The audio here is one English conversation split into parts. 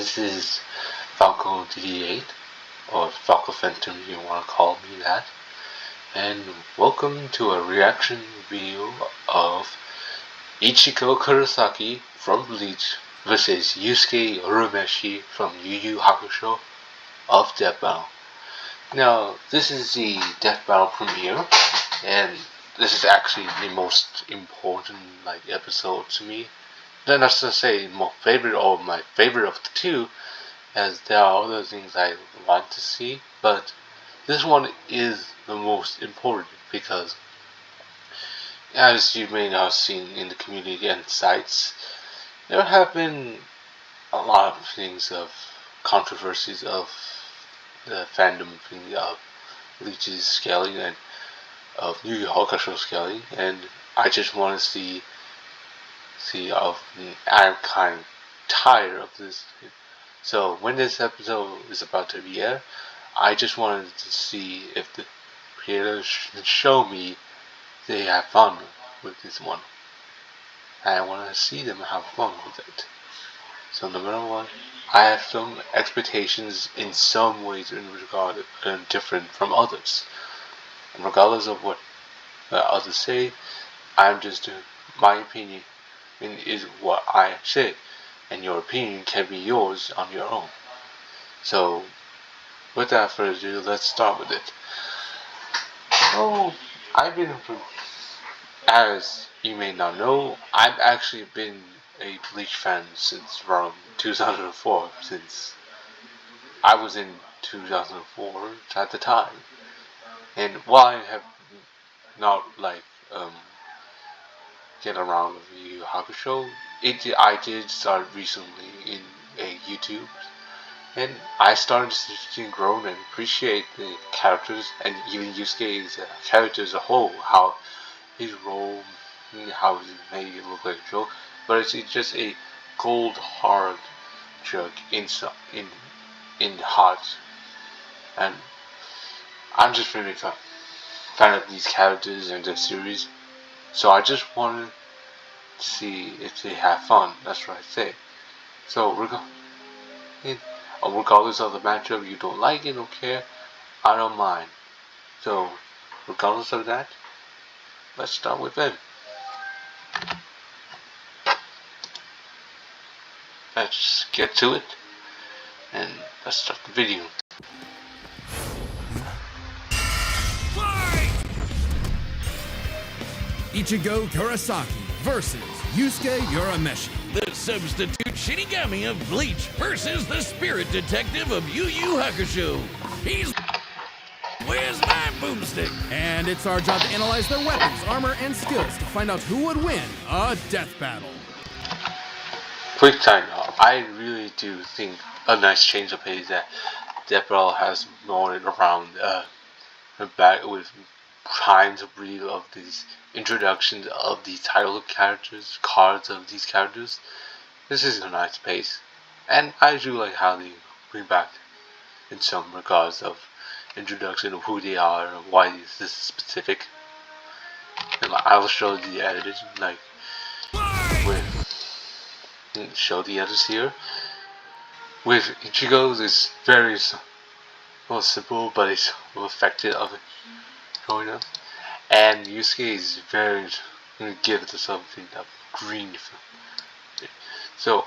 This is Falco DD8, or Falco Phantom if you want to call me that. And welcome to a reaction video of Ichigo Kurosaki from Bleach versus Yusuke Urameshi from Yu Yu Hakusho of Death Battle. Now, this is the Death Battle premiere, and this is actually the most important episode to me. Not to say my favorite or my favorite of the two, as there are other things I want to see, but this one is the most important because, as you may have seen in the community and sites, there have been a lot of things of controversies of the fandom thing of Bleach's scaling and of Yu Yu Hakusho scaling, and I just want to see I'm kind of tired of this. So when this episode is about to be aired, I just wanted to see if the creators show me they have fun with this one. I want to see them have fun with it. So no matter what, I have some expectations in some ways in regard different from others. And regardless of what others say, I'm just doing my opinion is what I say, and your opinion can be yours on your own. So without further ado, let's start with it. Oh, as you may not know, I've actually been a Bleach fan since around 2004, since I was in 2004 at the time. And while I have not get around with Yu Yu Hakusho, I did start recently in a YouTube, and I started to grow and appreciate the characters and even Yusuke's character as a whole, how his role, how he made it look like a joke, but it's just a cold hard joke in the heart, and I'm just really a fan of these characters and the series. So I just wanted to see if they have fun. That's what I say. So regardless of the matchup, you don't like it, don't care, I don't mind. So regardless of that, let's start with them. Let's get to it, and let's start the video. Ichigo Kurosaki versus Yusuke Urameshi. The substitute Shinigami of Bleach versus the spirit detective of Yu Yu Hakusho. Where's my boomstick? And it's our job to analyze their weapons, armor, and skills to find out who would win a death battle. Quick time out. I really do think a nice change of pace that Death Battle has more around back with trying to breathe of these introductions of these title characters, cards of these characters. This is a nice pace, and I do like how they bring back in some regards of introduction of who they are and why this is specific. And I will show the editors show the others here. With Ichigo's, it's very simple, but it's effective of it going up. And Yusuke is very give it to something of green. So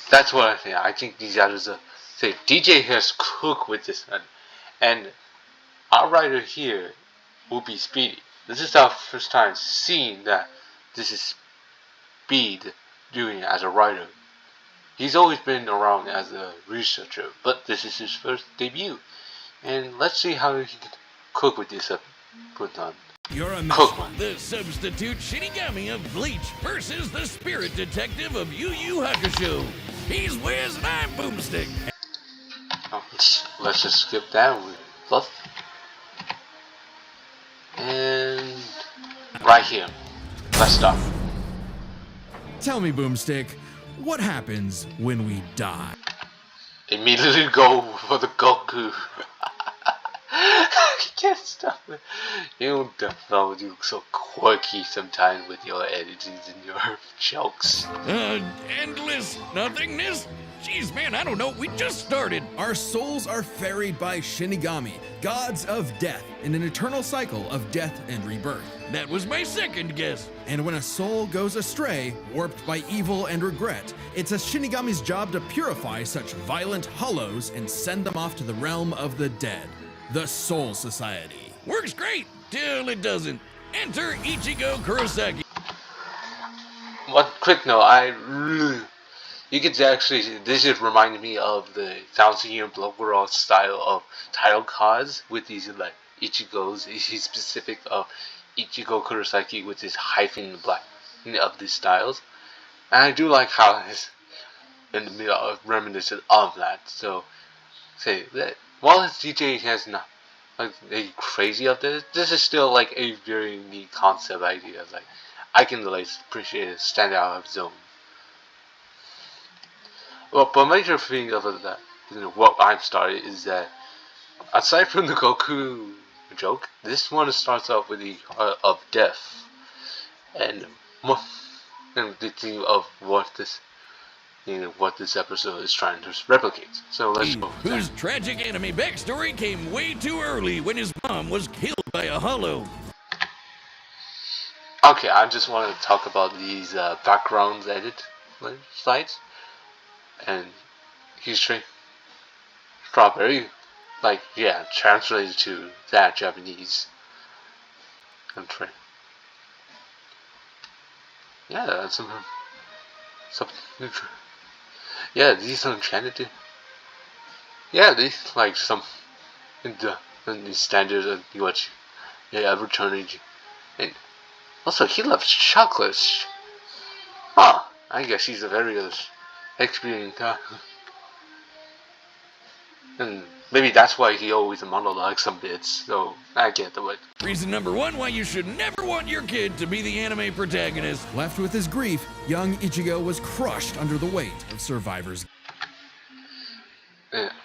that's what I think. I think these others say DJ has cooked with this one, and our writer here will be Speedy. This is our first time seeing that this is Speed doing it as a writer. He's always been around as a researcher, but this is his first debut, and let's see how he can cook with this put on. Urameshi, the substitute Shinigami of Bleach versus the spirit detective of Yu Yu Hakusho. Where's my boomstick? Let's just skip that with Fluff. And right here, let's start. Tell me, Boomstick, what happens when we die? Immediately go for the Goku. can't stop it. You definitely look so quirky sometimes with your editings and your jokes. Endless nothingness? Jeez, man, I don't know. We just started. Our souls are ferried by Shinigami, gods of death, in an eternal cycle of death and rebirth. That was my second guess. And when a soul goes astray, warped by evil and regret, it's a Shinigami's job to purify such violent hollows and send them off to the realm of the dead, the Soul Society. Works great, till it doesn't. Enter Ichigo Kurosaki. One quick note, you can actually, this just reminded me of the 1000-year Blood style of title cards with these like Ichigos. He's specific of Ichigo Kurosaki with this hyphen black of these styles. And I do like how it's in the middle of reminiscent of that. So, say that while his DJ has not like crazy of this, this is still like a very neat concept idea. Like I can like appreciate it, stand out of his own. Well, but major thing of that, what I'm started is that aside from the Goku joke, this one starts off with the of death, and the theme of what this, what this episode is trying to replicate. So let's go. Whose tragic anime backstory came way too early when his mom was killed by a hollow. Okay, I just want to talk about these backgrounds edit sites. And he's strawberry, like yeah, translated to that Japanese country. Yeah, that's some yeah, these are enchanted. Yeah, these like some in the standards of what ever turning. And also, he loves chocolates. Huh? I guess he's a very experienced, and maybe that's why he always monologues some bits, so I get the way. Reason number one why you should never want your kid to be the anime protagonist. Left with his grief, young Ichigo was crushed under the weight of Survivor's.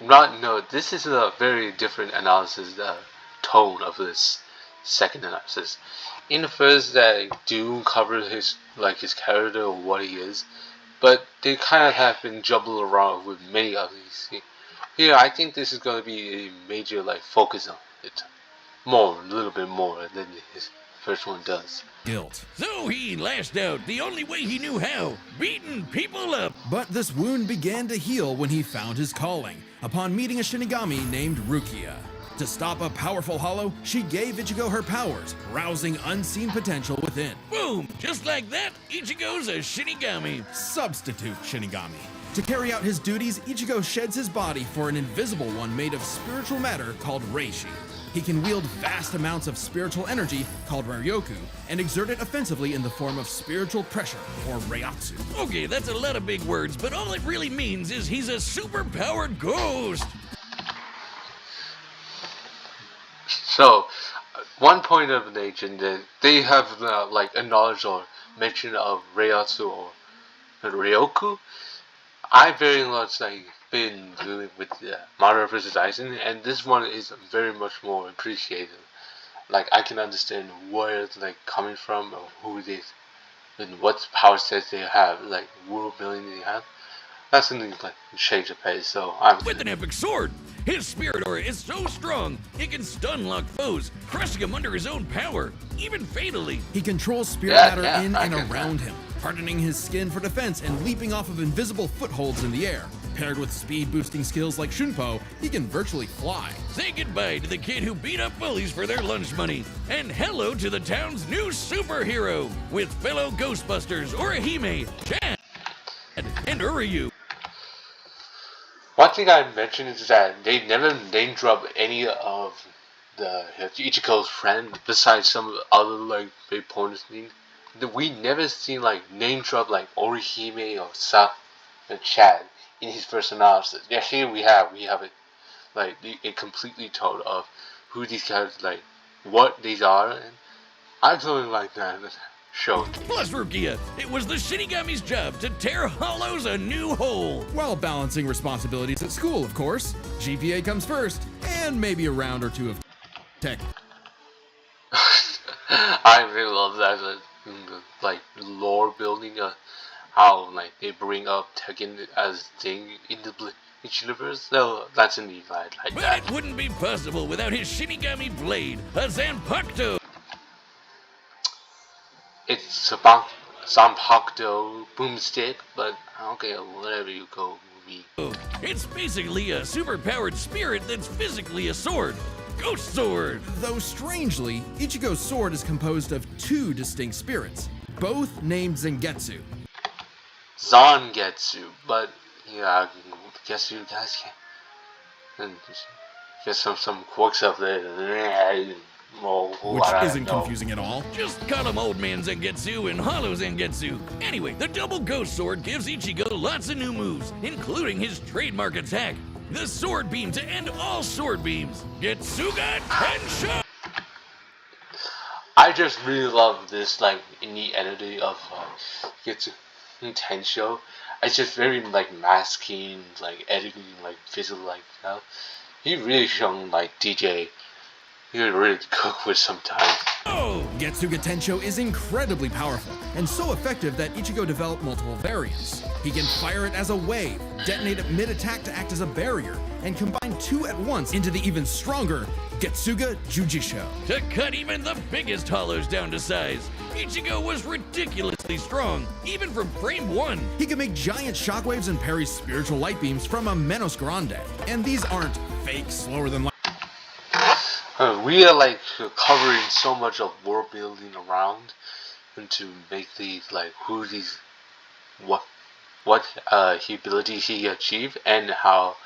No, this is a very different analysis tone of this second analysis. In the first, that do cover his character or what he is. But they kind of have been jumbled around with many of these. Here, I think this is going to be a major focus on it, a little bit more than his first one does. Guilt. So he lashed out the only way he knew how, beating people up. But this wound began to heal when he found his calling, upon meeting a Shinigami named Rukia. To stop a powerful hollow, she gave Ichigo her powers, rousing unseen potential within. Boom! Just like that, Ichigo's a Shinigami. Substitute Shinigami. To carry out his duties, Ichigo sheds his body for an invisible one made of spiritual matter called Reishi. He can wield vast amounts of spiritual energy called Ryoku and exert it offensively in the form of spiritual pressure, or Reiatsu. Okay, that's a lot of big words, but all it really means is he's a super-powered ghost. So, one point of nature that they have acknowledged or mention of Reiatsu or Ryoku. I very much been dealing with Madara vs. Aizen, and this one is very much more appreciated. I can understand where it's coming from, or who it is, and what power sets they have, world building they have. That's something change of pace. So I'm with an epic sword. His spirit aura is so strong, it can stun lock foes, crushing him under his own power, even fatally. He controls spirit matter in and around him, hardening his skin for defense and leaping off of invisible footholds in the air. Paired with speed-boosting skills like Shunpo, he can virtually fly. Say goodbye to the kid who beat up bullies for their lunch money, and hello to the town's new superhero, with fellow Ghostbusters Orihime, Chad, and Uryu. One thing I mentioned is that they never name drop any of the Ichigo's friend besides some other big bonus things. We never seen name drop Orihime or Sa and Chad in his first analysis. Yeah, here we have it a completely told of who these characters what these are, and I really like that show. Plus, Rukia, it was the Shinigami's job to tear hollows a new hole. While balancing responsibilities at school, of course. GPA comes first, and maybe a round or two of tech. I really love that, like lore building, how like they bring up Tekken as thing in the Bleach universe. So that's indeed like But that. it wouldn't be possible without his Shinigami blade, a Zanpakuto. It's about Zanpakuto boomstick, but okay, whatever you go with me. It's basically a superpowered spirit that's physically a sword. Ghost Sword! Though strangely, Ichigo's sword is composed of two distinct spirits, both named Zangetsu. Zangetsu, but yeah, I guess you guys can and get some quirks of it. Which isn't confusing at all. Just call him Old Man Zangetsu and Hollow Zangetsu. Anyway, the double Ghost Sword gives Ichigo lots of new moves, including his trademark attack, the Sword Beam to end all sword beams. Getsuga Tensho! I just really love this like indie editing of Getsu Tensho. It's just very like masking, like editing, like physical, like he really shown like DJ. He could really cook with sometimes. Oh! Getsuga Tensho is incredibly powerful and so effective that Ichigo developed multiple variants. He can fire it as a wave, detonate it mid-attack to act as a barrier, and combine two at once into the even stronger Getsuga Jujisho. To cut even the biggest hollows down to size, Ichigo was ridiculously strong, even from frame 1. He can make giant shockwaves and parry spiritual light beams from a Menos Grande, and these aren't fake slower than light. We are like covering so much of world building around, and to make these like who these, what abilities he achieved, and how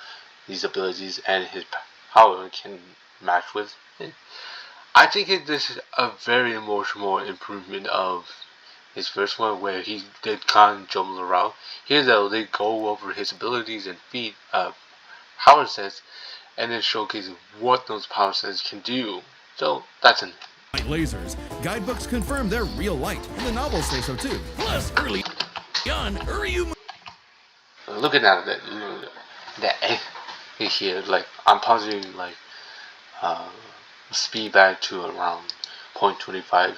these abilities and his power can match with it. I think this is a very emotional improvement of his first one, where he did kind of jumble around. Here though, they go over his abilities and feat power sets, and then showcasing what those power sets can do. So that's an lasers. Guidebooks confirm they're real light, and the novels say so too. Plus, early on, Uryu looking at that here, like I'm pausing like speed back to around 0.25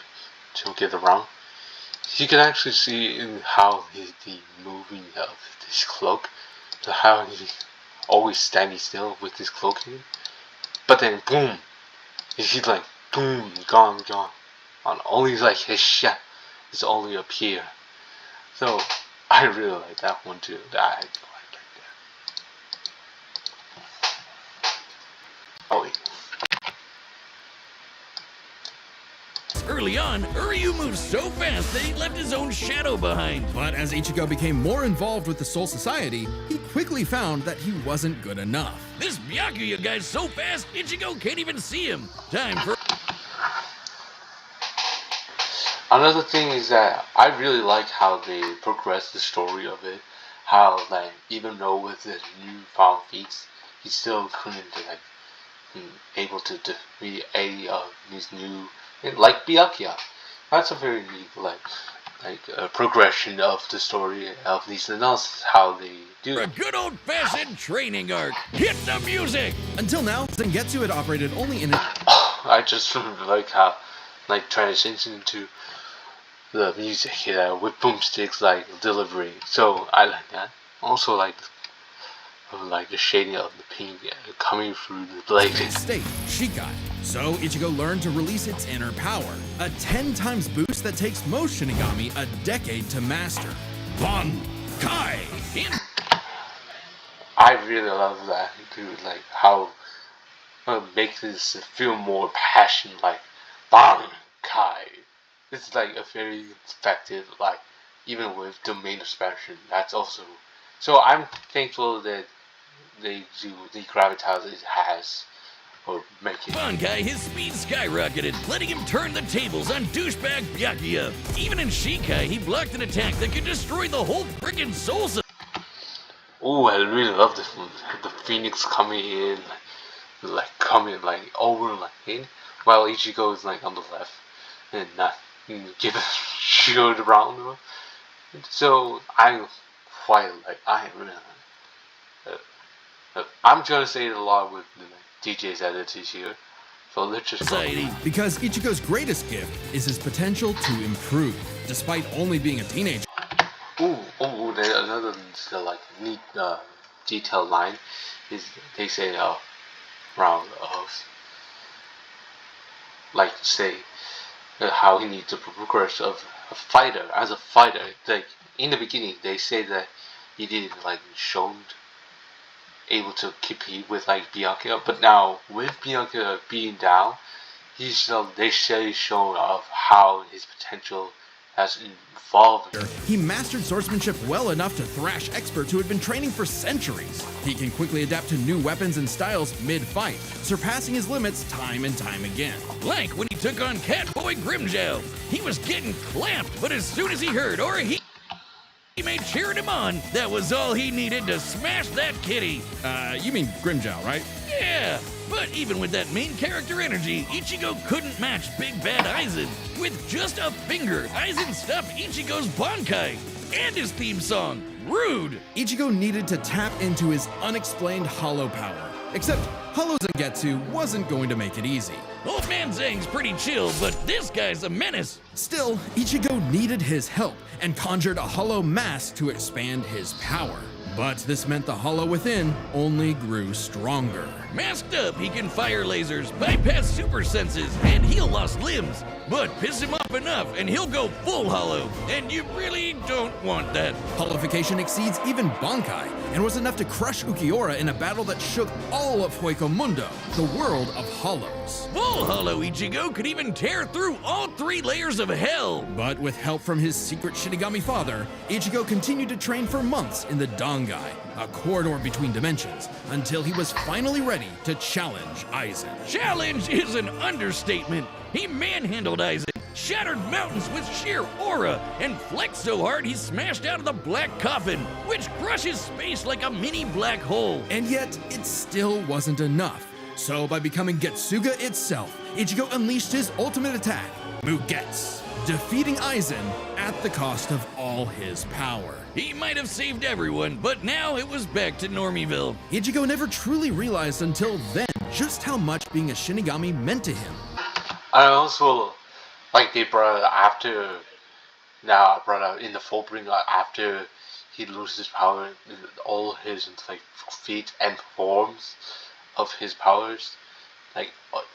to get around. You can actually see in how the moving of this cloak, so how he always standing still with his cloak in, but then boom, he's like boom, gone. On only like his shot is only appear. So I really like that one too. I like that. Oh wait. Early on, Uryu moved so fast that he left his own shadow behind. But as Ichigo became more involved with the Soul Society, he quickly found that he wasn't good enough. This Byakuya guy's so fast, Ichigo can't even see him. Time for... Another thing is that I really like how they progress the story of it. How like even though with his newfound feats, he still couldn't able to defeat any of these new, like Byakuya. That's a very neat progression of the story of these, and that's how they do A it. good old-fashioned training arc. Hit the music! Until now, Zangetsu had operated only in I just like how transitions into the music here with boomsticks like delivery. So I like that. Also like the shading of the pink coming through the blade. state, Shikai. So Ichigo learned to release its inner power, a 10 times boost that takes most Shinigami a decade to master. Bon Kai! I really love that too, like how make this feel more passion, like Bang Kai. It's like a very effective, like even with domain expansion. That's also so. I'm thankful that they do the gravitas it has for making. Bon Kai, his speed skyrocketed, letting him turn the tables on douchebag Byakuya. Even in Shikai, he blocked an attack that could destroy the whole frickin' soul system. Oh, I really love this one. The Phoenix coming in, coming over in, while Ichigo is on the left and not give a shield around him. So I quite I really. I'm gonna say it a lot with DJ's editors here. So let's just go. society. Because Ichigo's greatest gift is his potential to improve, despite only being a teenager. There's another like neat detailed line is they say around like say how he needs to progress of a fighter as a fighter. Like in the beginning, they say that he didn't like shown able to compete with like Bianca, but now with Bianca being down, they say shown of how his potential has evolved. He mastered swordsmanship well enough to thrash experts who had been training for centuries. He can quickly adapt to new weapons and styles mid-fight, surpassing his limits time and time again. Like when he took on Catboy Grimjow. He was getting clamped, but as soon as he heard he made cheering him on, that was all he needed to smash that kitty. You mean Grimjow, right? Yeah, but even with that main character energy, Ichigo couldn't match Big Bad Aizen. With just a finger, Aizen stopped Ichigo's Bankai and his theme song, Rude. Ichigo needed to tap into his unexplained hollow power. Except Hollow Zangetsu wasn't going to make it easy. Old Man Zang's pretty chill, but this guy's a menace. Still, Ichigo needed his help and conjured a hollow mask to expand his power. But this meant the hollow within only grew stronger. Masked up, he can fire lasers, bypass super senses, and heal lost limbs. But piss him off enough, and he'll go full hollow. And you really don't want that. Hollowification exceeds even Bankai, and was enough to crush Ukiura in a battle that shook all of Hueco Mundo, the world of hollows. Full hollow Ichigo could even tear through all 3 layers of hell. But with help from his secret Shinigami father, Ichigo continued to train for months in the Dangai, a corridor between dimensions, until he was finally ready to challenge Aizen. Challenge is an understatement. He manhandled Aizen, shattered mountains with sheer aura, and flexed so hard he smashed out of the black coffin, which crushes space like a mini black hole. And yet, it still wasn't enough. So by becoming Getsuga itself, Ichigo unleashed his ultimate attack, Mugetsu, defeating Aizen at the cost of all his power. He might have saved everyone, but now it was back to Normieville. Ichigo never truly realized until then just how much being a Shinigami meant to him. I also like they brought out after. Now I brought out in the full bring after he loses power, all his like feats and forms of his powers, like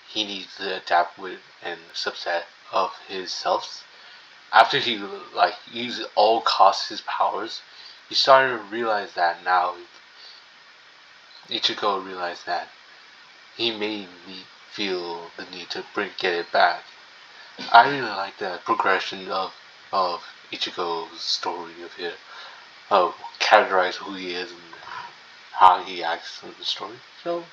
he needs to adapt with and subset of his selves. After he like used all costs his powers, he started to realize that now. Ichigo realized that he made me feel the need to get it back. I really like the progression of Ichigo's story of here, of characterize who he is and how he acts in the story. So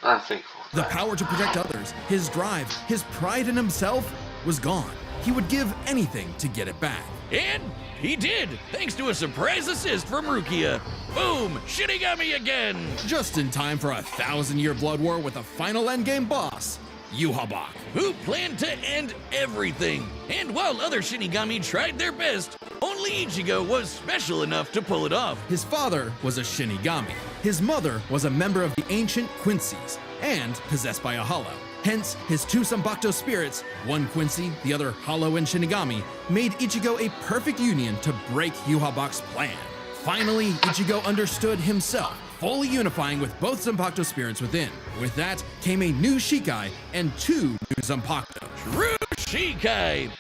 I'm thankful for The that. power to protect others, his drive, his pride in himself was gone. He would give anything to get it back. And he did, thanks to a surprise assist from Rukia. Boom! Shinigami again! Just in time for a 1,000-year blood war with a final endgame boss, Yhwach. Who planned to end everything. And while other Shinigami tried their best, only Ichigo was special enough to pull it off. His father was a Shinigami. His mother was a member of the ancient Quincy's and possessed by a hollow. Hence, his 2 Sanbakuto spirits, one Quincy, the other Hollow and Shinigami, made Ichigo a perfect union to break Yhwach's plan. Finally, Ichigo understood himself, fully unifying with both Zanpakuto spirits within. With that came a new Shikai and 2 new Zanpakuto. True Shikai!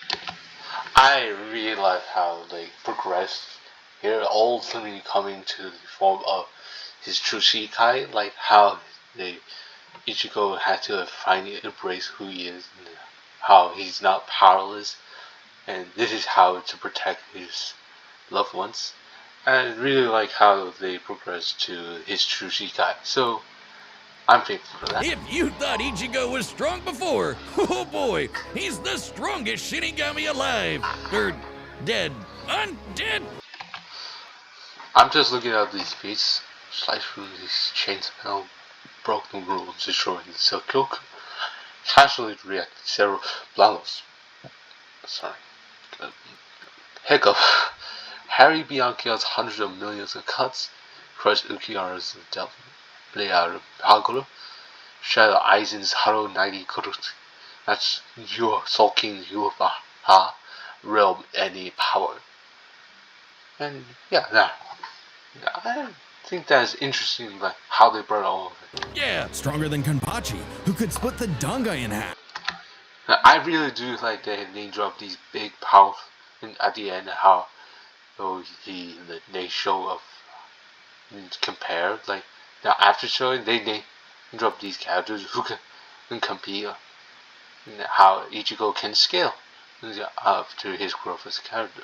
I really like how they progressed here, all suddenly coming to the form of his true Shikai, like how Ichigo had to finally embrace who he is and how he's not powerless, and this is how to protect his loved ones. And I really like how they progressed to his true Shikai, so I'm thankful for that. If you thought Ichigo was strong before, oh boy, he's the strongest Shinigami alive. Or dead. Undead. I'm just looking at these feats, slice through these chains of hell, broke the rules, destroying the Silk Cloak, casually reacted to several blalos. Sorry. Hiccup. Harry Bianchi's hundreds of millions of cuts, crushed Ukiura's devil, lay out of Haguro, Shadow Aizen's Haro Nagi Kurut. That's your Soul King Yuha realm any power. And yeah, I think that's interesting, like how they brought all of it. Yeah. Stronger than Kenpachi, who could split the Dangai in half. I really do like that they drop these big power at the end. How they show of compare like the after show they drop these characters who can compete. How Ichigo can scale after his growth as a character.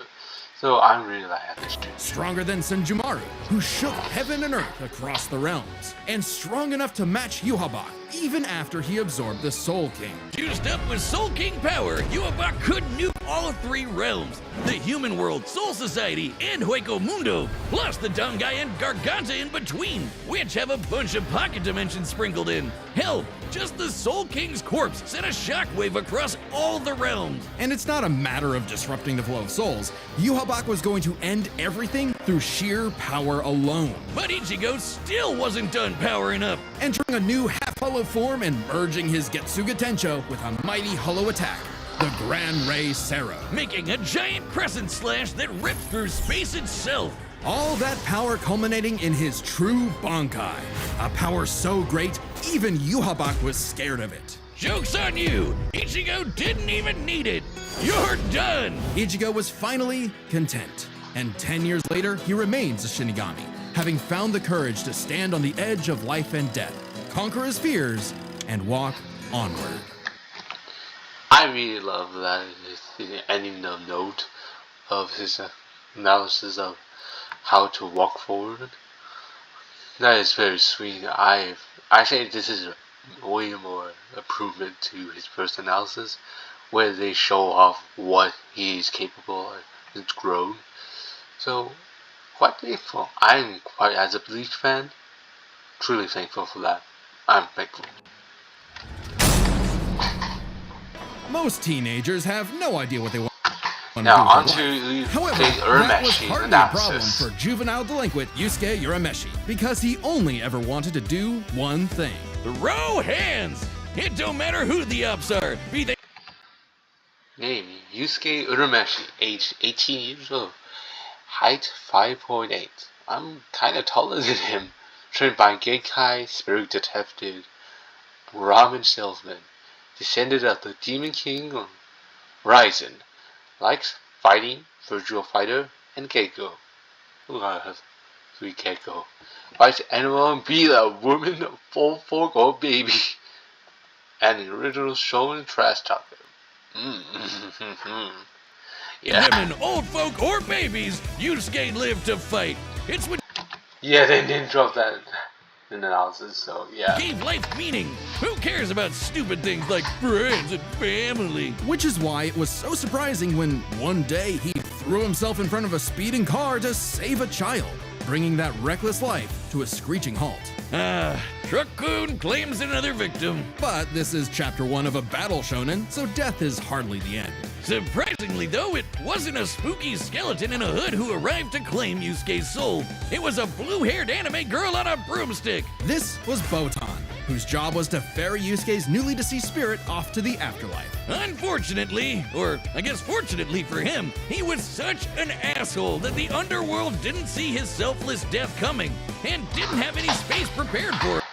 So I really like this too. Stronger than Senjumaru, who shook heaven and earth across the realms. And strong enough to match Yuhabak, even after he absorbed the Soul King. Juiced up with Soul King power, Yuhabak could nuke all three realms. The human world, Soul Society, and Hueco Mundo, plus the Dangai and Garganta in between, which have a bunch of pocket dimensions sprinkled in. Hell, just the Soul King's corpse sent a shockwave across all the realms. And it's not a matter of disrupting the flow of souls. Yuhabak was going to end everything through sheer power alone. But Ichigo still wasn't done powering up. Entering a new half-hollow form and merging his Getsuga Tencho with a mighty hollow attack, the Gran Ray Serra. Making a giant crescent slash that ripped through space itself. All that power culminating in his true Bankai. A power so great, even Yuhabak was scared of it. Joke's on you! Ichigo didn't even need it! You're done! Ichigo was finally content. And 10 years later, he remains a Shinigami, having found the courage to stand on the edge of life and death, conquer his fears, and walk onward. I really love that ending the note of his analysis of how to walk forward. That is very sweet. I think this is way more improvement to his first analysis, where they show off what he's capable of and grown. So, quite thankful. I'm quite, as a Bleach fan, truly thankful for that. I'm thankful. Most teenagers have no idea what they want. Now, on to However, the that was Urameshi hardly a problem analysis. for juvenile delinquent Yusuke Urameshi, because he only ever wanted to do one thing. Throw hands! It don't matter who the ups are, be they Name, Yusuke Urameshi, age 18 years old. Height 5.8. I'm kinda taller than him. Trained by Genkai, Spirit Detective, Ramen Salesman. Descended of the Demon King on Ryzen. Likes fighting, virtual fighter, and Keiko. Sweet Keiko. Fights animal and beat a woman, full fork or baby. And the original shonen trash talker. Yeah. women, old folk, or babies, Yusuke lived to fight. It's what Yeah, they didn't drop that in analysis, so yeah. gave life meaning. Who cares about stupid things like friends and family? Which is why it was so surprising when one day he threw himself in front of a speeding car to save a child, bringing that reckless life to a screeching halt. Truck-kun claims another victim. But this is chapter 1 of a battle shonen, so death is hardly the end. Surprisingly, though, it wasn't a spooky skeleton in a hood who arrived to claim Yusuke's soul. It was a blue-haired anime girl on a broomstick. This was Botan, whose job was to ferry Yusuke's newly deceased spirit off to the afterlife. Unfortunately, or I guess fortunately for him, he was such an asshole that the underworld didn't see his selfless death coming and didn't have any space prepared for it.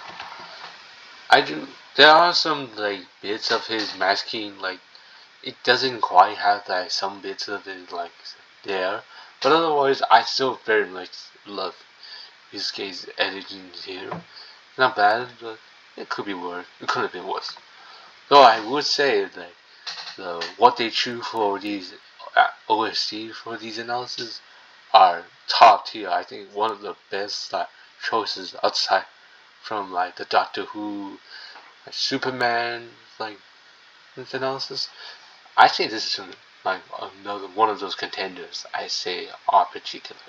There are some like bits of his masking, like it doesn't quite have like some bits of it like there, but otherwise I still very much love Yusuke's editing here. Not bad, but it could be worse. It could have been worse. Though I would say that what they choose for these OST for these analyses are top tier. I think one of the best choices outside from like the Doctor Who, like Superman, like this analysis. I say this is like another one of those contenders. I say are particular.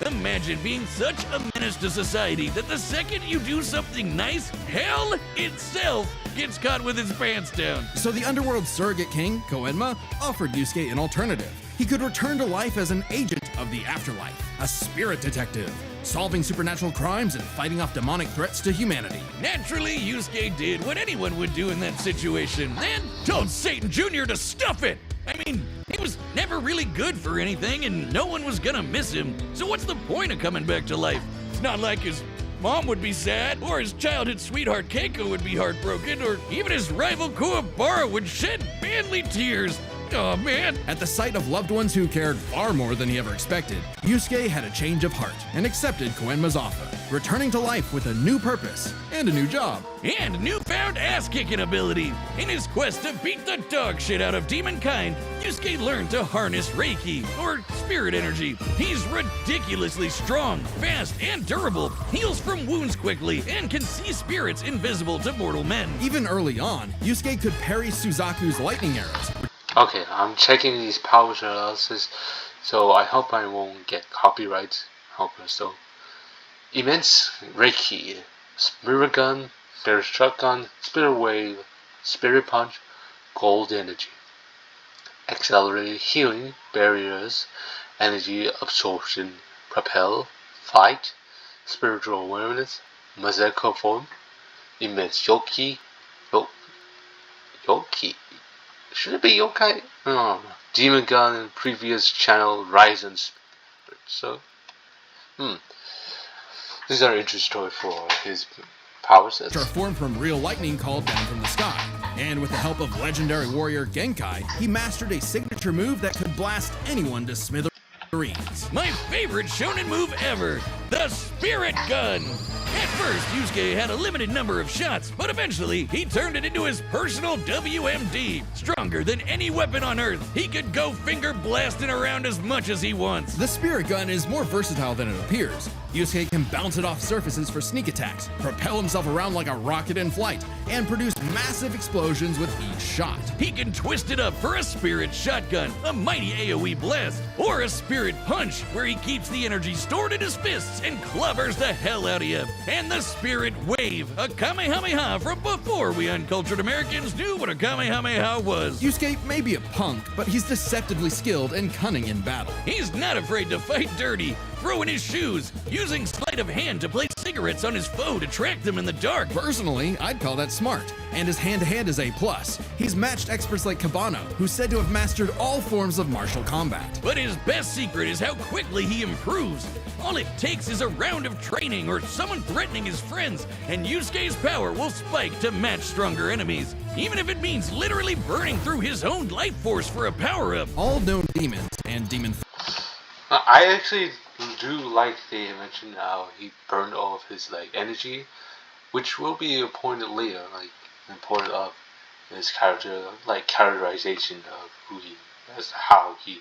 Imagine being such a menace to society that the second you do something nice, hell itself gets caught with its pants down. So the underworld surrogate king, Koenma, offered Yusuke an alternative. he could return to life as an agent of the afterlife, a spirit detective, solving supernatural crimes and fighting off demonic threats to humanity. Naturally, Yusuke did what anyone would do in that situation, and told Satan Jr. to stuff it! I mean, he was never really good for anything, and no one was gonna miss him, so what's the point of coming back to life? It's not like his mom would be sad, or his childhood sweetheart Keiko would be heartbroken, or even his rival Kuwabara would shed manly tears. Oh man. At the sight of loved ones who cared far more than he ever expected, Yusuke had a change of heart and accepted Koenma's offer, returning to life with a new purpose and a new job. And newfound ass-kicking ability. In his quest to beat the dog shit out of demonkind, Yusuke learned to harness Reiki, or spirit energy. He's ridiculously strong, fast, and durable, heals from wounds quickly, and can see spirits invisible to mortal men. Even early on, Yusuke could parry Suzaku's lightning arrows. Okay, I'm checking these power analysis, so I hope I won't get copyrights. Hope so. Immense Reiki, Spirit Gun, Spirit Shotgun, Spirit Wave, Spirit Punch, Gold Energy. Accelerated Healing, Barriers, Energy Absorption, Propel, Fight, Spiritual Awareness, Mazeko Form, Immense Yoki, Yoki. Should it be yokai? Oh, Demon Gun and previous channel Rise and Spirit. So, these are interesting story for his power sets. Which are formed from real lightning called down from the sky. And with the help of legendary warrior Genkai, he mastered a signature move that could blast anyone to smithereens. My favorite shonen move ever, the Spirit Gun! At first, Yusuke had a limited number of shots, but eventually he turned it into his personal WMD. Stronger than any weapon on Earth, he could go finger blasting around as much as he wants. The Spirit Gun is more versatile than it appears. Yusuke can bounce it off surfaces for sneak attacks, propel himself around like a rocket in flight, and produce massive explosions with each shot. He can twist it up for a Spirit Shotgun, a mighty AoE blast, or a Spirit Punch, where he keeps the energy stored in his fists and clobbers the hell out of you. And the Spirit Wave, a Kamehameha from before we uncultured Americans knew what a Kamehameha was. Yusuke may be a punk, but he's deceptively skilled and cunning in battle. He's not afraid to fight dirty, throwing his shoes, using sleight of hand to place cigarettes on his foe to track them in the dark. Personally, I'd call that smart, and his hand-to-hand is A+. He's matched experts like Cabano, who's said to have mastered all forms of martial combat. But his best secret is how quickly he improves. All it takes is a round of training or someone threatening his friends, and Yusuke's power will spike to match stronger enemies, even if it means literally burning through his own life force for a power-up. All known demons and demon... I actually do like they mentioned how he burned all of his energy, which will be a point later, important of his character, characterization of who he is, how he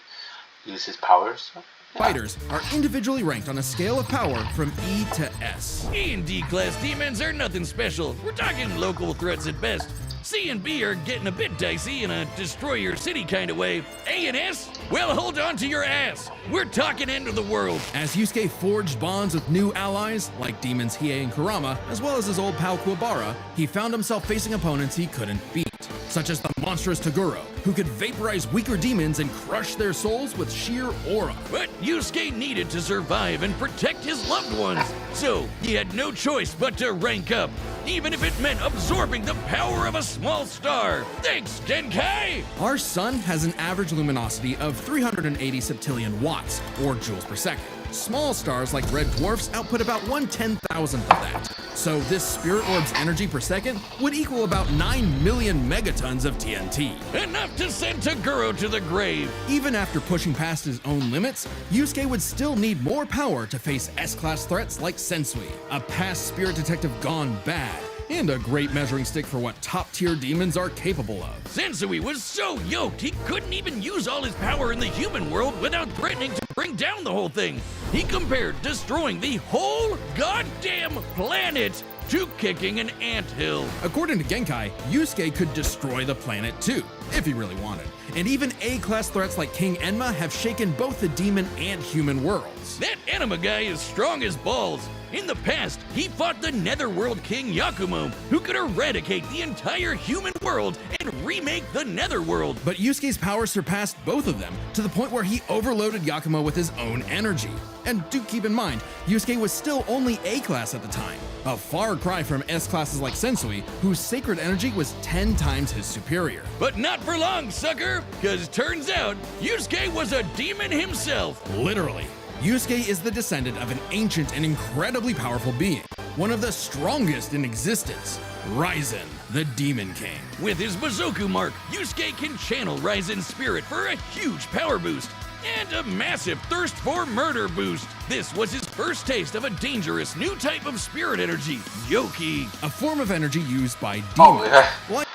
uses his powers. Yeah. Fighters are individually ranked on a scale of power from E to S. E and D class demons are nothing special. We're talking local threats at best. C and B are getting a bit dicey in a destroy your city kind of way. A and S? Well, hold on to your ass. We're talking end of the world. As Yusuke forged bonds with new allies, like demons Hiei and Kurama, as well as his old pal Kuwabara, he found himself facing opponents he couldn't beat, such as the monstrous Toguro, who could vaporize weaker demons and crush their souls with sheer aura. But Yusuke needed to survive and protect his loved ones, so he had no choice but to rank up, even if it meant absorbing the power of a small star. Thanks, Genkai! Our sun has an average luminosity of 380 septillion watts, or joules per second. Small stars like red dwarfs output about 1/10,000th of that. So this spirit orb's energy per second would equal about 9 million megatons of TNT. Enough to send Toguro to the grave. Even after pushing past his own limits, Yusuke would still need more power to face S-class threats like Sensui, a past spirit detective gone bad, and a great measuring stick for what top-tier demons are capable of. Sensui was so yoked he couldn't even use all his power in the human world without threatening to bring down the whole thing. He compared destroying the whole goddamn planet to kicking an anthill. According to Genkai, Yusuke could destroy the planet too. if he really wanted. And even A-class threats like King Enma have shaken both the demon and human worlds. That anima guy is strong as balls. In the past, he fought the Netherworld King Yakumo, who could eradicate the entire human world and remake the Netherworld. But Yusuke's power surpassed both of them to the point where he overloaded Yakumo with his own energy. And do keep in mind, Yusuke was still only A-class at the time, a far cry from S-classes like Sensui, whose sacred energy was 10 times his superior. But not for long, sucker, because turns out Yusuke was a demon himself. Literally. Yusuke is the descendant of an ancient and incredibly powerful being, one of the strongest in existence, Raizen, the Demon King. With his Mizoku mark, Yusuke can channel Raizen's spirit for a huge power boost and a massive thirst for murder boost. This was his first taste of a dangerous new type of spirit energy, Yoki. A form of energy used by demons. Oh, yeah. Like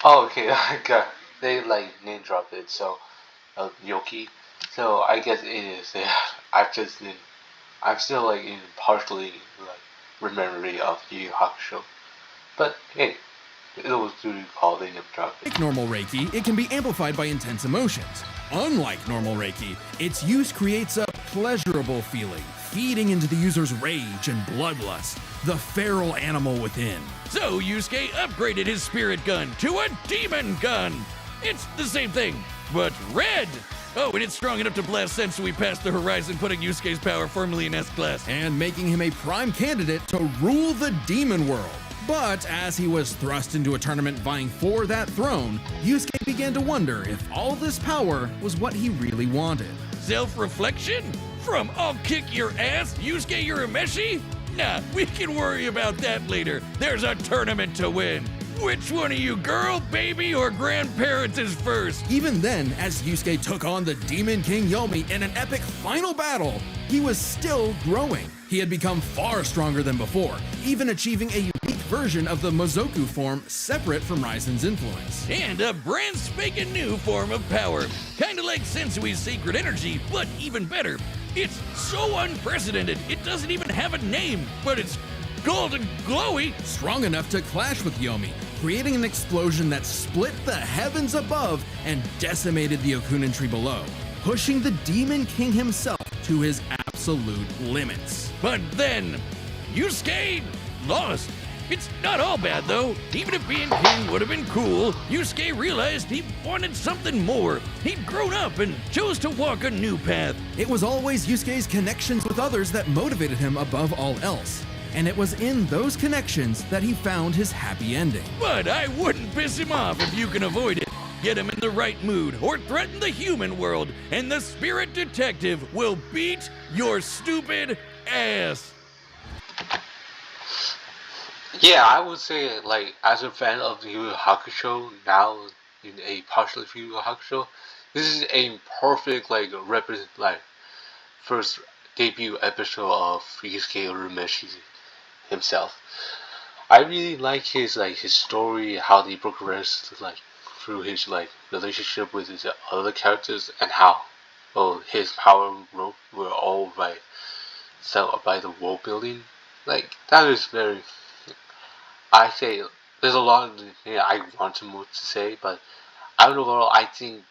Oh, okay. Okay. They like name drop it. So, Yoki. So I guess it is. Yeah, I'm still like in partially like remembering of Yu Yu Hakusho. But hey, it was really called name drop it. Like normal Reiki, it can be amplified by intense emotions. Unlike normal Reiki, its use creates a pleasurable feeling, feeding into the user's rage and bloodlust, the feral animal within. So Yusuke upgraded his spirit gun to a demon gun. It's the same thing, but red. Oh, and it's strong enough to blast Sensui past the horizon, putting Yusuke's power firmly in S-class. And making him a prime candidate to rule the demon world. But as he was thrust into a tournament vying for that throne, Yusuke began to wonder if all this power was what he really wanted. Self-reflection? From "I'll kick your ass, Yusuke Urameshi"? Nah, we can worry about that later. There's a tournament to win. Which one of you, girl, baby, or grandparents is first? Even then, as Yusuke took on the Demon King Yomi in an epic final battle, he was still growing. He had become far stronger than before, even achieving a unique version of the Mizoku form separate from Raizen's influence. And a brand spanking new form of power. Kinda like Sensui's sacred energy, but even better. It's so unprecedented, it doesn't even have a name, but it's golden glowy. Strong enough to clash with Yomi, creating an explosion that split the heavens above and decimated the Okunin tree below, pushing the Demon King himself to his absolute limits. But then, Yusuke lost. It's not all bad though. Even if being king would have been cool, Yusuke realized he wanted something more. He'd grown up and chose to walk a new path. It was always Yusuke's connections with others that motivated him above all else. And it was in those connections that he found his happy ending. But I wouldn't piss him off if you can avoid it. Get him in the right mood or threaten the human world, and the spirit detective will beat your stupid ass. Yeah, I would say like as a fan of Yu Yu Hakusho, now in a partial Yu Yu Hakusho, this is a perfect like first debut episode of Yusuke Urameshi himself. I really like his story, how they progressed through his relationship with his other characters, and how his power were all set up by the world building. Like that is very. I say there's a lot of I want to say, but overall I think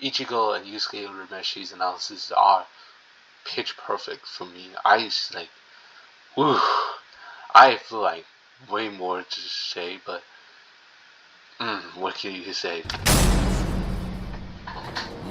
Ichigo and Yusuke Urumeshi's analysis are pitch perfect for me. I feel like way more to say, but what can you say?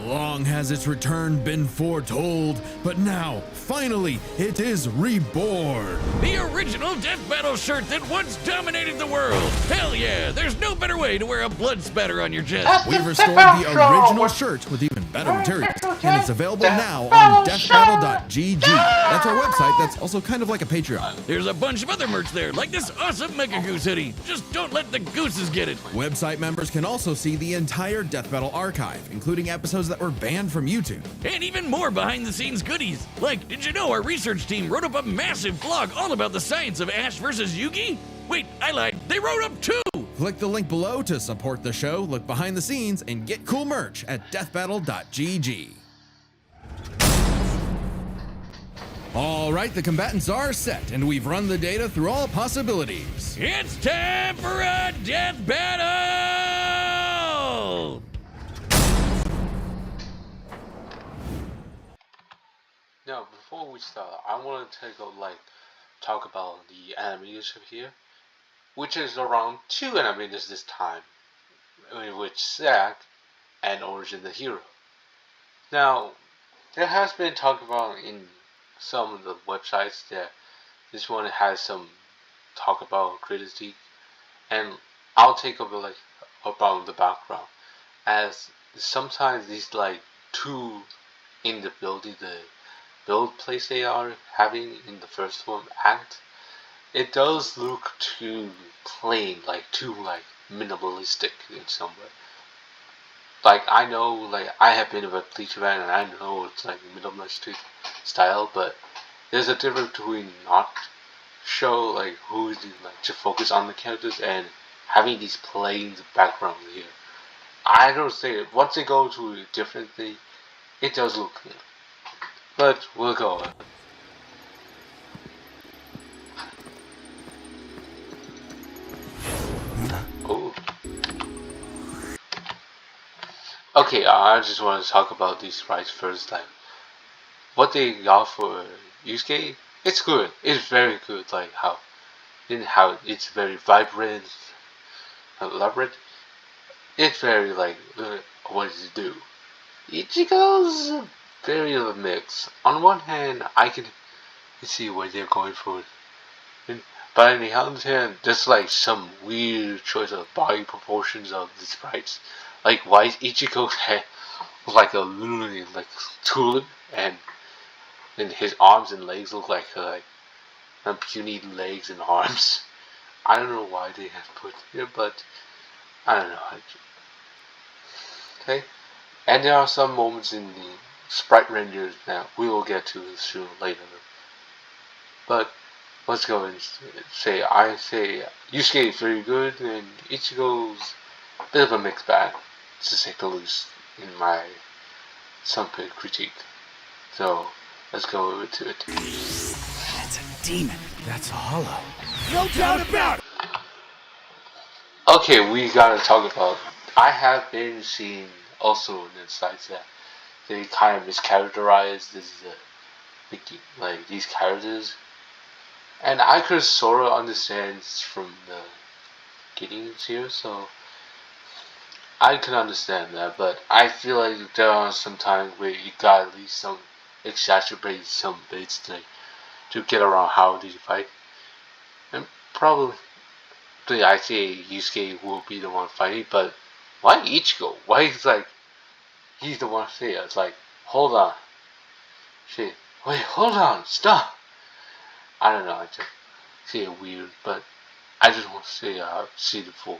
Long has its return been foretold, but now, finally, it is reborn. The original Death Battle shirt that once dominated the world. Hell yeah, there's no better way to wear a blood spatter on your chest. We've restored the original shirt with even better materials, and it's available now on deathbattle.gg. That's our website that's also kind of like a Patreon. There's a bunch of other merch there, like this awesome Mega Goose hoodie. Just don't let the gooses get it. Website members can also see the entire Death Battle archive, including episodes that were banned from YouTube. And even more behind-the-scenes goodies. Like, did you know our research team wrote up a massive blog all about the science of Ash versus Yugi? Wait, I lied. They wrote up 2! Click the link below to support the show, look behind the scenes, and get cool merch at deathbattle.gg. All right, the combatants are set, and we've run the data through all possibilities. It's time for a death battle! before we start, I want to talk about the animators here, which is around two animators this time, in which Zack and Origin the Hero. Now, there has been talk about in some of the websites that this one has some talk about criticity, and I'll take over about the background, as sometimes these two in the build place they are having in the first one act, it does look too plain, too minimalistic in some way. I know, I have been a Bleach fan and I know it's minimalistic style, but there's a difference between not show who to focus on the characters and having these plain backgrounds here. I don't say it. Once they go to a different thing, it does look good. But we'll go on. Oh. Okay, I just want to talk about these rights first. What they got for Yusuke, it's good. It's very good. How it's very vibrant, elaborate. It's very what does it do? Ichigo's very of a mix. On one hand, I can see where they're going for it. But on the other hand, there's some weird choice of body proportions of the sprites. Why is Ichigo's head like a literally tulip, and his arms and legs look like puny legs and arms. I don't know why they have put here, but I don't know. Okay, and there are some moments in the sprite renders that we will get to soon later. But let's go and say Yusuke is very good and Ichigo's a bit of a mixed bag, to say the least, in my some critique. So let's go to it. That's a demon. That's a hollow. No doubt about it. Okay, we gotta talk about. I have been seeing also in the sites that they kind of mischaracterize these characters, and I could sort of understand from the beginnings here, so I can understand that. But I feel like there are some times where you got at least some exacerbate some bits to get around how they fight, and probably I say Yusuke will be the one fighting, but why Ichigo? Why is he's the one saying it? It's hold on, shit, wait, hold on, stop. I don't know, I just see it weird, but I just want to see the full.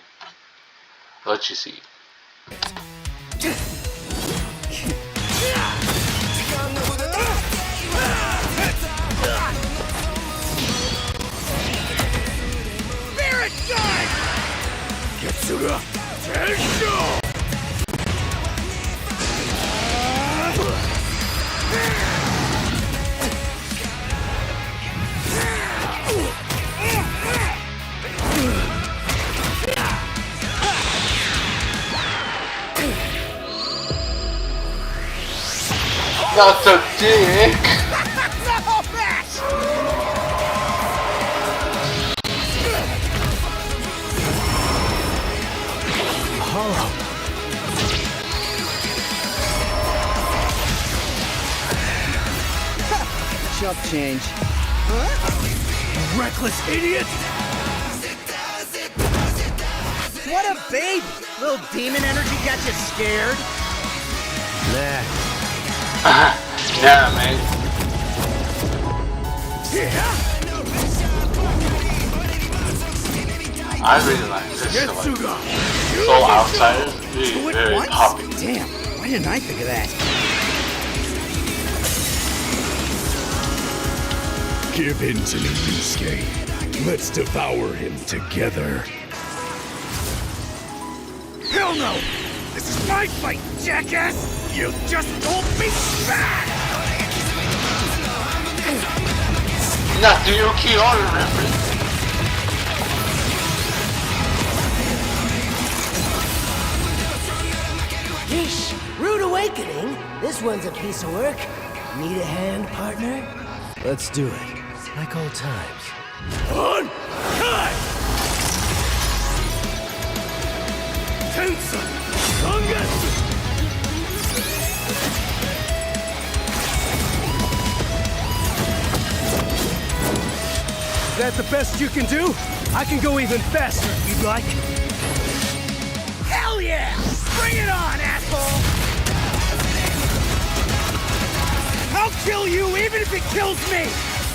Let you see. Spirit guide! Getsuga Tensho! Not a dick! No, Max! Hollow. Chump change. Huh? Reckless idiot! What a baby! Little demon energy got you scared? Nah. Yeah, man. I really like this. Soul Outsiders is Do it very once? popular. Damn, why didn't I think of that? Give in to me, Yusuke. Let's devour him together. Hell no! This is my fight, jackass! You just told me back! Not the Yuki order reference. Yeesh, rude awakening. This one's a piece of work. Need a hand, partner? Let's do it. Like old times. On! Cut! Tensa! Sangetsu! Is that the best you can do? I can go even faster if you'd like. Hell yeah! Bring it on, asshole! I'll kill you even if it kills me!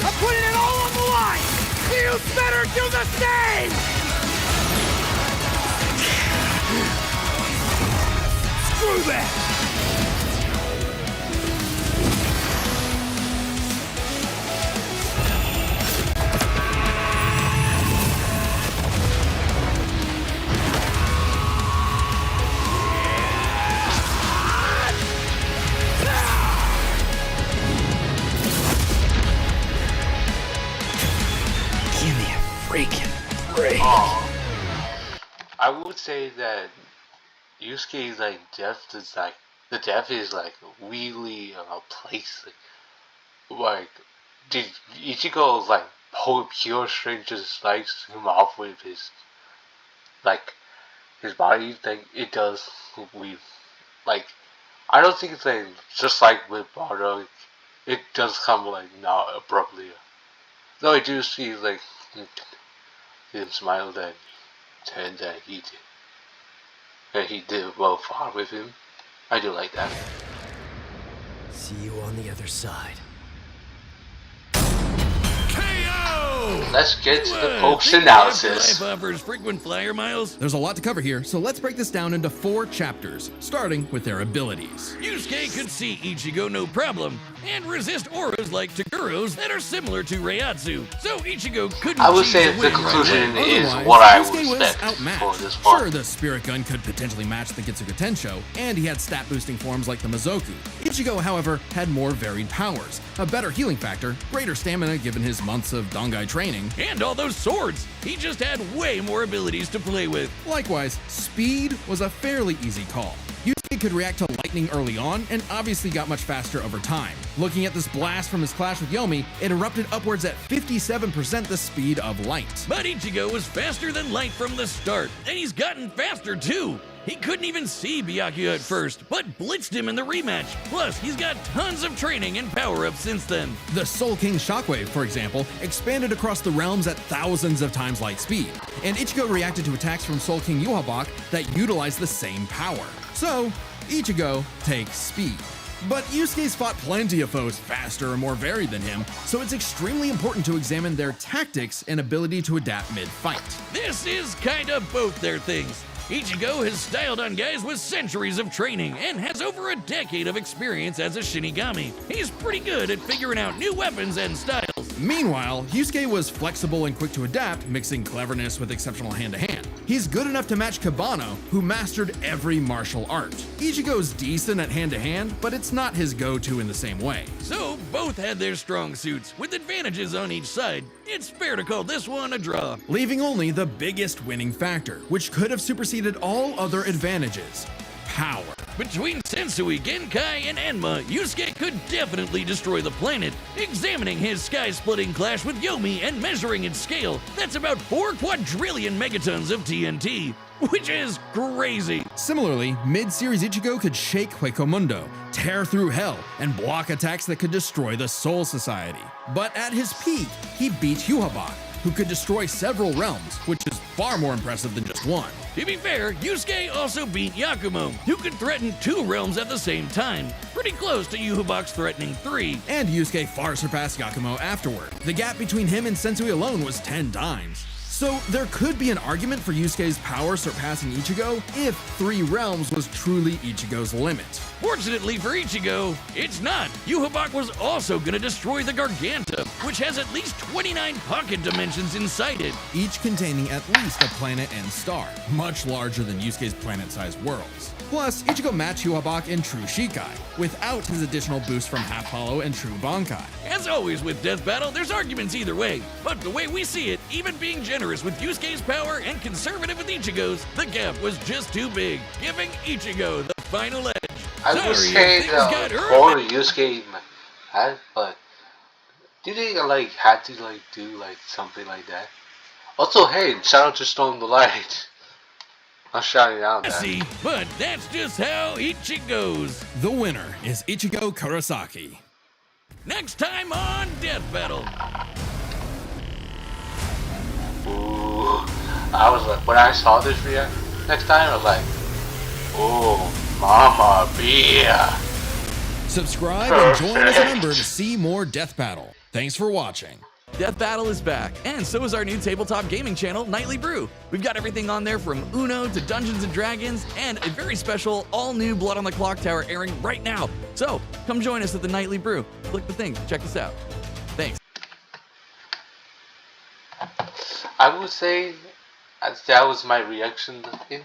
I'm putting it all on the line! You better do the same! Screw that! I would say that Yusuke's like death is like the death is like really place. Like did Ichigo like pure strength just slice him off with his his body thing? It does we like I don't think it's like just like with Bardo, it does come like not abruptly. Though I do see like him smile that and that he did well far with him. I do like that. See you on the other side. Let's get to the post analysis. Life offers frequent flyer miles. There's a lot to cover here, so let's break this down into 4 chapters, starting with their abilities. Yusuke could see Ichigo no problem, and resist auras like Togoro's that are similar to Reiatsu, so Ichigo couldn't I would choose say to the win conclusion right away. is Otherwise, what I would Yusuke was expect outmatched. for this part. Sure, the Spirit Gun could potentially match the Getsuga Tensho, and he had stat-boosting forms like the Mizoku. Ichigo, however, had more varied powers, a better healing factor, greater stamina given his months of Dangai training, And all those swords! He just had way more abilities to play with. Likewise, speed was a fairly easy call. Yusuke could react to lightning early on, and obviously got much faster over time. Looking at this blast from his clash with Yomi, it erupted upwards at 57% the speed of light. But Ichigo was faster than light from the start, and he's gotten faster too! He couldn't even see Byakuya at first, but blitzed him in the rematch. Plus, he's got tons of training and power-ups since then. The Soul King Shockwave, for example, expanded across the realms at thousands of times light speed, and Ichigo reacted to attacks from Soul King Yuhabak that utilized the same power. So, Ichigo takes speed. But Yusuke's fought plenty of foes faster or more varied than him, so it's extremely important to examine their tactics and ability to adapt mid-fight. This is kinda both their things. Ichigo has styled on guys with centuries of training and has over a decade of experience as a Shinigami. He's pretty good at figuring out new weapons and styles. Meanwhile, Yusuke was flexible and quick to adapt, mixing cleverness with exceptional hand-to-hand. He's good enough to match Kabano, who mastered every martial art. Ichigo's decent at hand-to-hand, but it's not his go-to in the same way. So, both had their strong suits, with advantages on each side. It's fair to call this one a draw. Leaving only the biggest winning factor, which could have superseded all other advantages: power. Between Sensui, Genkai, and Enma, Yusuke could definitely destroy the planet. Examining his sky-splitting clash with Yomi and measuring its scale, that's about 4 quadrillion megatons of TNT, which is crazy. Similarly, mid-series Ichigo could shake Huecomundo, tear through hell, and block attacks that could destroy the Soul Society. But at his peak, he beat Yuhabak, who could destroy several realms, which is far more impressive than just one. To be fair, Yusuke also beat Yakumo, who could threaten 2 realms at the same time, pretty close to Yuhabak's threatening 3. And Yusuke far surpassed Yakumo afterward. The gap between him and Sensui alone was 10 times. So there could be an argument for Yusuke's power surpassing Ichigo if 3 realms was truly Ichigo's limit. Fortunately for Ichigo, it's not. Yuhabak was also gonna destroy the Garganta, which has at least 29 pocket dimensions inside it. Each containing at least a planet and star, much larger than Yusuke's planet-sized worlds. Plus, Ichigo matched Yuhabak in True Shikai, without his additional boost from Half Hollow and True Bankai. As always with Death Battle, there's arguments either way, but the way we see it, even being generous with Yusuke's power and conservative with Ichigo's, the gap was just too big, giving Ichigo the final edge. I would say Sorry if things got the early. role Yusuke had, but Do they like had to like do like something like that? Also, hey, shout out to Storm the Light. I'm shouting out that. See, but that's just how Ichigo's. The winner is Ichigo Kurosaki. Next time on Death Battle. Ooh, I was like, when I saw this reaction next time, I was like, oh, Mama Mia. Subscribe and join as a member to see more Death Battle. Thanks for watching. Death Battle is back, and so is our new tabletop gaming channel, Nightly Brew. We've got everything on there from Uno to Dungeons & Dragons, and a very special all-new Blood on the Clock Tower airing right now. So, come join us at the Nightly Brew. Click the thing, check us out. Thanks. I would say that was my reaction thing.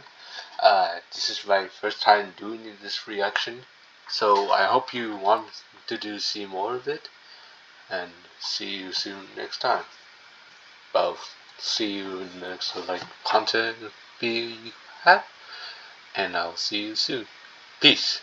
This is my first time doing this reaction, so I hope you want to see more of it, and see you soon next time. Well, see you in the next content we have, and I'll see you soon. Peace.